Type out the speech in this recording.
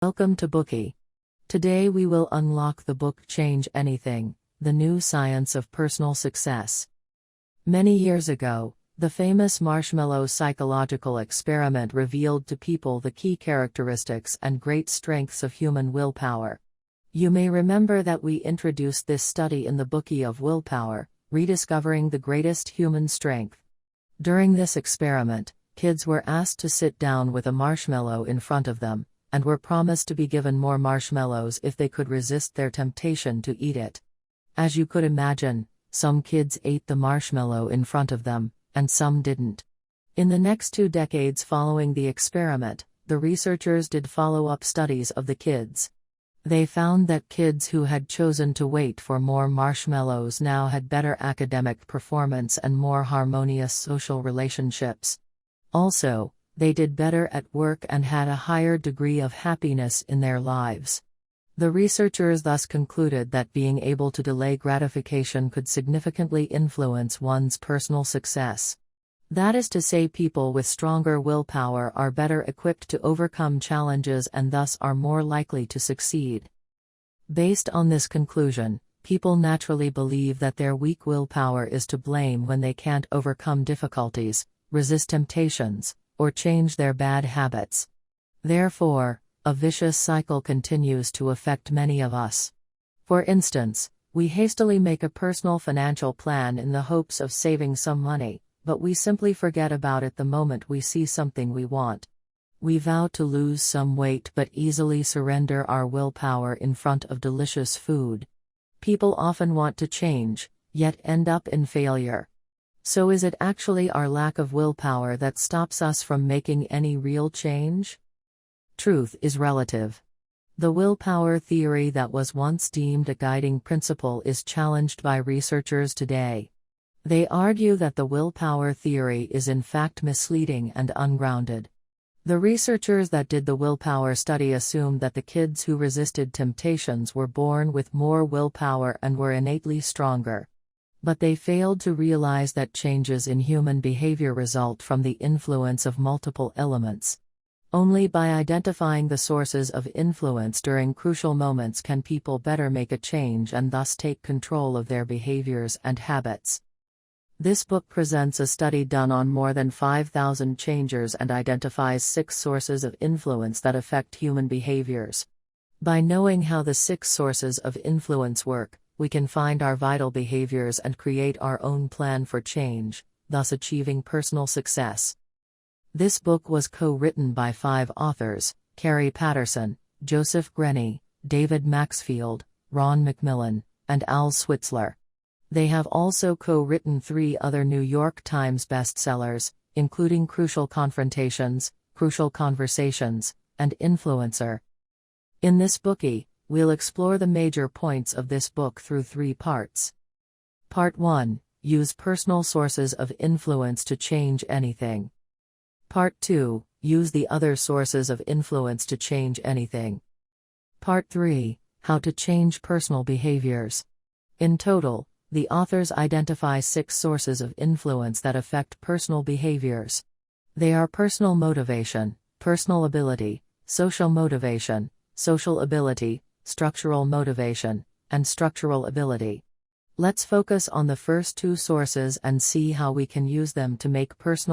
Welcome to Bookie. Today we will unlock the book Change Anything, the new science of personal success. Many years ago, the famous marshmallow psychological experiment revealed to people the key characteristics and great strengths of human willpower. You may remember that we introduced this study in the Bookie of Willpower, Rediscovering the Greatest Human Strength. During this experiment, kids were asked to sit down with a marshmallow in front of them, and were promised to be given more marshmallows if they could resist their temptation to eat it. As you could imagine, some kids ate the marshmallow in front of them, and some didn't. In the next 2 decades following the experiment, the researchers did follow-up studies of the kids. They found that kids who had chosen to wait for more marshmallows now had better academic performance and more harmonious social relationships. Also, they did better at work and had a higher degree of happiness in their lives. The researchers thus concluded that being able to delay gratification could significantly influence one's personal success. That is to say, people with stronger willpower are better equipped to overcome challenges and thus are more likely to succeed. Based on this conclusion, people naturally believe that their weak willpower is to blame when they can't overcome difficulties, resist temptations, or change their bad habits. Therefore, a vicious cycle continues to affect many of us. For instance, we hastily make a personal financial plan in the hopes of saving some money, but we simply forget about it the moment we see something we want. We vow to lose some weight but easily surrender our willpower in front of delicious food. People often want to change, yet end up in failure. So is it actually our lack of willpower that stops us from making any real change? Truth is relative. The willpower theory that was once deemed a guiding principle is challenged by researchers today. They argue that the willpower theory is in fact misleading and ungrounded. The researchers that did the willpower study assumed that the kids who resisted temptations were born with more willpower and were innately stronger. But they failed to realize that changes in human behavior result from the influence of multiple elements. Only by identifying the sources of influence during crucial moments can people better make a change and thus take control of their behaviors and habits. This book presents a study done on more than 5,000 changers and identifies 6 sources of influence that affect human behaviors. By knowing how the 6 sources of influence work, we can find our vital behaviors and create our own plan for change, thus achieving personal success. This book was co-written by 5 authors: Kerry Patterson, Joseph Grenny, David Maxfield, Ron McMillan, and Al Switzler. They have also co-written 3 other New York Times bestsellers, including Crucial Confrontations, Crucial Conversations, and Influencer. In this Bookie, we'll explore the major points of this book through 3 parts. Part 1: Use personal sources of influence to change anything. Part 2: Use the other sources of influence to change anything. Part 3: How to change personal behaviors. In total, the authors identify 6 sources of influence that affect personal behaviors. They are personal motivation, personal ability, social motivation, social ability, structural motivation, and structural ability. Let's focus on the first 2 sources and see how we can use them to make personal